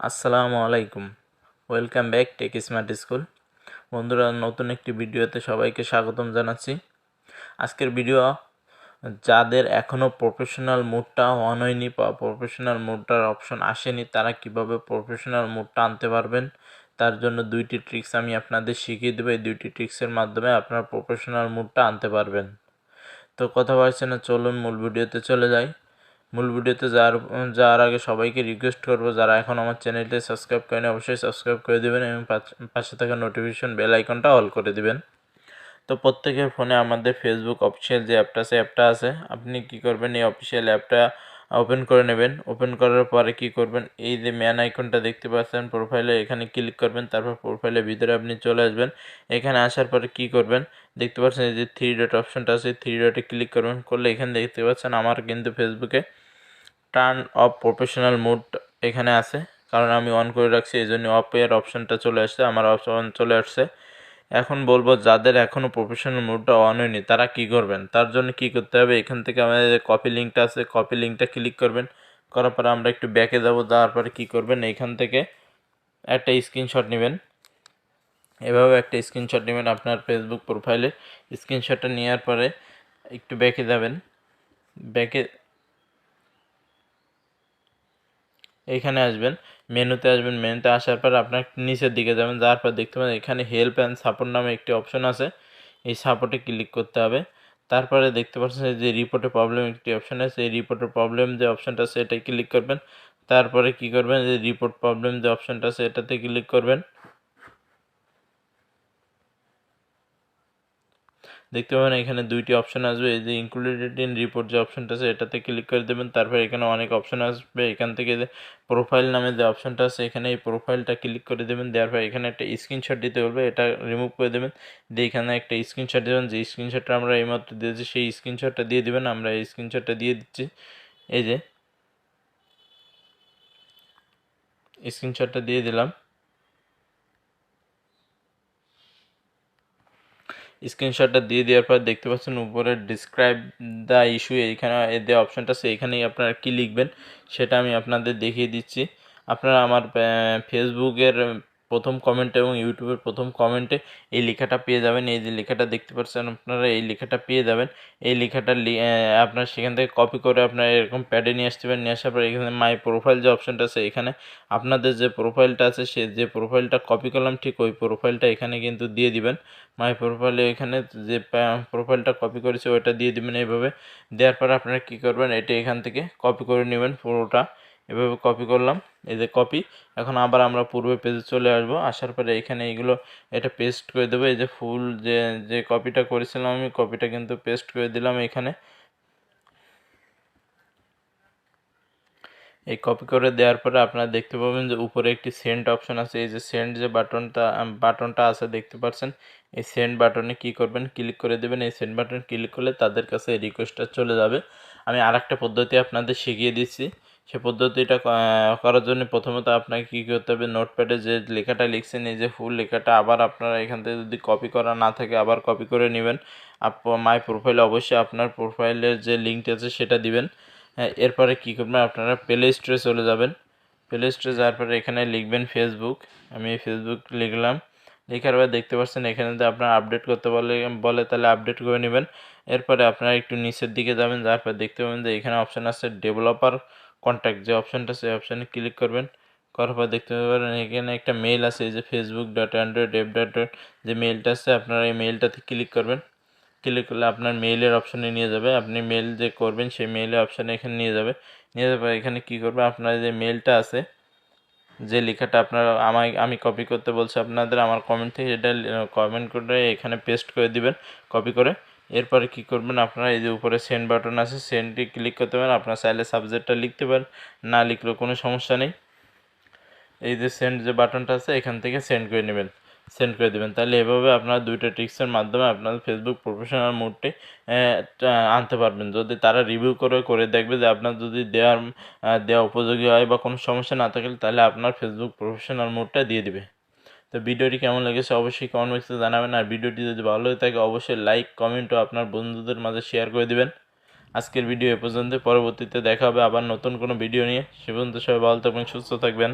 আসসালামু আলাইকুম। Welcome back Tech Smart School. বন্ধুরা, নতুন একটি ভিডিওতে সবাইকে স্বাগতম জানাচ্ছি। আজকের ভিডিও যাদের এখনও প্রফেশনাল মোডটা অন হয়নি বা প্রফেশনাল মোডটার অপশন আসেনি, তারা কিভাবে প্রফেশনাল মোডটা আনতে পারবেন তার জন্য দুইটি ট্রিক্স আমি আপনাদের শিখিয়ে দেবো। এই দুইটি ট্রিক্সের মাধ্যমে আপনার প্রফেশনাল মোডটা আনতে পারবেন। তো কথা বলছে না, চলুন মূল ভিডিওতে চলে যাই। মূল ভিডিওতে যাওয়ার আগে সবাইকে রিকোয়েস্ট করব, যারা এখন আমার চ্যানেলটি সাবস্ক্রাইব করেন অবশ্যই সাবস্ক্রাইব করে দেবেন এবং পাশে থাকা নোটিফিকেশন বেল আইকনটা অল করে দিবেন। তো প্রত্যেকের ফোনে আমাদের ফেসবুক অফিসিয়াল যে অ্যাপটা আছে, আপনি কি করবেন, এই অফিসিয়াল অ্যাপটা ওপেন করে নেবেন। ওপেন করার পরে কি করবেন, এই যে ম্যান আইকনটা দেখতে পাচ্ছেন প্রোফাইলে, এখানে ক্লিক করবেন। তারপর প্রোফাইলের ভিতরে আপনি চলে আসবেন। এখানে আসার পরে কি করবেন, দেখতে পাচ্ছেন এই যে থ্রি ডট অপশনটা আছে, থ্রি ডটে ক্লিক করবেন। করলে এখানে দেখতে পাচ্ছেন আমার কিন্তু ফেসবুকে টার্ন অফ প্রফেশনাল মোড এখানে আছে, কারণ আমি অন করে রাখছি, এই জন্য অফ এর অপশানটা চলে আসছে, আমার অপশন চলে আসছে। এখন বলবো যাদের এখনও প্রফেশনাল মোডটা অন হয়নি তারা কি করবেন। তার জন্য কি করতে হবে, এখান থেকে আমাদের কপি লিঙ্কটা আছে, কপি লিঙ্কটা ক্লিক করবেন। করার পরে আমরা একটু ব্যাকে যাব, যাওয়ার পরে কী করবেন, এখান থেকে একটা স্ক্রিনশট নেবেন। এভাবে একটা স্ক্রিনশট নেবেন আপনার ফেসবুক প্রোফাইলে। স্ক্রিনশটটা নেওয়ার পরে একটু ব্যাকে যাবেন। ব্যাকে এইখানে আসবেন, মেনুতে আসবেন। মেনুতে আসার পর আপনার নিচের দিকে যাবেন, যাওয়ার পর দেখতে পাবেন এখানে হেল্প অ্যান্ড সাপোর্ট নামে একটি অপশন আছে, এই সাপোর্টে ক্লিক করতে হবে। তারপরে দেখতে পাচ্ছেন যে রিপোর্টের প্রবলেম একটি অপশন আছে, এই রিপোর্টের প্রবলেম যে অপশনটা আছে এটাই ক্লিক করবেন। তারপরে কি করবেন, যে রিপোর্ট প্রবলেম যে অপশনটা আছে এটাতে ক্লিক করবেন। দেখতে পাবেন এখানে দুইটি অপশন আসবে, এই যে ইনক্লুডেড ইন রিপোর্ট যে অপশনটা আছে এটাতে ক্লিক করে দেবেন। তারপর এখানে অনেক অপশন আসবে, এখান থেকে যে প্রোফাইল নামে যে অপশনটা আছে এখানে এই প্রোফাইলটা ক্লিক করে দেবেন। দেওয়ার পর এখানে একটা স্ক্রিনশট দিতে বলবে, এটা রিমুভ করে দেবেন। দিয়ে এখানে একটা স্ক্রিনশট দেবেন, যে স্ক্রিনশটটা আমরা এইমাত্র দিয়েছি সেই স্ক্রিনশটটা দিয়ে দেবেন। আমরা এই স্ক্রিনশটটা দিয়ে দিচ্ছি, এই যে স্ক্রিনশটটা দিয়ে দিলাম। স্ক্রিনশটটা দিয়ে দেওয়ার পর দেখতে পাচ্ছেন উপরে ডিসক্রাইব দ্য ইস্যু, এইখানে যে অপশানটা আছে এখানেই আপনারা কী লিখবেন সেটা আমি আপনাদের দেখিয়ে দিচ্ছি। আপনারা আমার ফেসবুকের প্রথম কমেন্টে এবং ইউটিউবের প্রথম কমেন্টে এই লেখাটা পেয়ে যাবেন। এই যে লেখাটা দেখতে পাচ্ছেন আপনারা, এই লেখাটা পেয়ে যাবেন। এই লেখাটা আপনার সেখান থেকে কপি করে আপনার এরকম প্যাডে নিয়ে আসতে পারেন। নিয়ে আসার পর এখানে মাই প্রোফাইল যে অপশানটা আছে এখানে আপনাদের যে প্রোফাইলটা আছে, সে যে প্রোফাইলটা কপি করলাম ঠিক ওই প্রোফাইলটা এখানে কিন্তু দিয়ে দিবেন। মাই প্রোফাইলে এখানে যে প্রোফাইলটা কপি করেছে ওইটা দিয়ে দিবেন। এইভাবে দেওয়ার পর আপনারা কী করবেন, এটা এখান থেকে কপি করে নেবেন পুরোটা। এভাবে কপি করলাম, এই যে কপি। এখন আবার আমরা পূর্বে পেজে চলে আসবো, আসার পরে এখানে এইগুলো এটা পেস্ট করে দেবো। এই যে ফুল যে যে কপিটা করেছিলাম আমি, কপিটা কিন্তু পেস্ট করে দিলাম এখানে। এই কপি করে দেওয়ার পরে আপনারা দেখতে পাবেন যে উপরে একটি সেন্ড অপশন আছে, এই যে সেন্ড যে বাটনটা আছে দেখতে পাচ্ছেন, এই সেন্ড বাটনে কি করবেন, ক্লিক করে দেবেন। এই সেন্ড বাটন ক্লিক করলে তাদের কাছে এই রিকোয়েস্টটা চলে যাবে। আমি আরেকটা পদ্ধতি আপনাদের শিখিয়ে দিচ্ছি। সে পদ্ধতিটা করার জন্য প্রথমত আপনাকে কী করতে হবে, নোটপ্যাডে যে লেখাটা লিখছেন এই যে ফুল লেখাটা আবার আপনারা এখান থেকে যদি কপি করা না থাকে আবার কপি করে নেবেন। মাই প্রোফাইলে অবশ্যই আপনার প্রোফাইলের যে লিঙ্কটা আছে সেটা দিবেন। হ্যাঁ, এরপরে কী করবেন, আপনারা প্লে স্টোরে চলে যাবেন। প্লে স্টোরে যাওয়ার পরে এখানে লিখবেন ফেসবুক। আমি ফেসবুক লিখলাম। লেখার পর দেখতে পাচ্ছেন এখানে যদি আপনার আপডেট করতে বলে তাহলে আপডেট করে নেবেন। এরপরে আপনারা একটু নিচের দিকে যাবেন, যাওয়ার পর দেখতে পাবেন যে এখানে অপশান আছে ডেভেলপার কন্ট্যাক্ট যে অপশানটা, সেই অপশানে ক্লিক করবেন। করার পর দেখতে পাবেন এখানে একটা মেইল আছে, এই যে facebook.android.dev. যে মেইলটা আছে আপনারা এই মেইলটাতে ক্লিক করবেন। ক্লিক করলে আপনার মেইলের অপশানে নিয়ে যাবে, আপনি মেইল যে করবেন সেই মেইলের অপশানে এখানে নিয়ে যাবে। নিয়ে যাবে এখানে কী করবে, আপনার যে মেইলটা আছে, যে লেখাটা আপনারা আমি কপি করতে বলছি আপনাদের আমার কমেন্ট থেকে, এটা কমেন্ট করে এখানে পেস্ট করে দিবেন কপি করে। এরপরে কী করবেন, আপনারা এই যে উপরে সেন্ড বাটন আছে সেন্ডটি ক্লিক করতে পারেন। আপনার চাইলে সাবজেক্টটা লিখতে পারেন, না লিখলেও কোনো সমস্যা নেই। এই যে সেন্ড যে বাটনটা আছে এখান থেকে সেন্ড করে দেবেন। তাহলে এভাবে আপনারা দুইটা ট্রিক্সের মাধ্যমে আপনাদের ফেসবুক প্রফেশনাল মোডটি আনতে পারবেন। যদি তারা রিভিউ করে দেখবে যে আপনার যদি দেওয়া উপযোগী হয় বা কোনো সমস্যা না থাকলে তাহলে আপনার ফেসবুক প্রফেশনাল মোডটা দিয়ে দিবে। তো ভিডিওটি কেমন লেগেছে অবশ্যই কমেন্ট বক্সে জানাবেন। আর ভিডিওটি যদি ভালো হয়ে থাকে অবশ্যই লাইক, কমেন্ট ও আপনার বন্ধুদের মাঝে শেয়ার করে দিবেন। আজকের ভিডিও এ পর্যন্ত, পরবর্তীতে দেখা হবে আবার নতুন কোনো ভিডিও নিয়ে। সে পর্যন্ত সবাই ভালো থাকবেন, সুস্থ থাকবেন।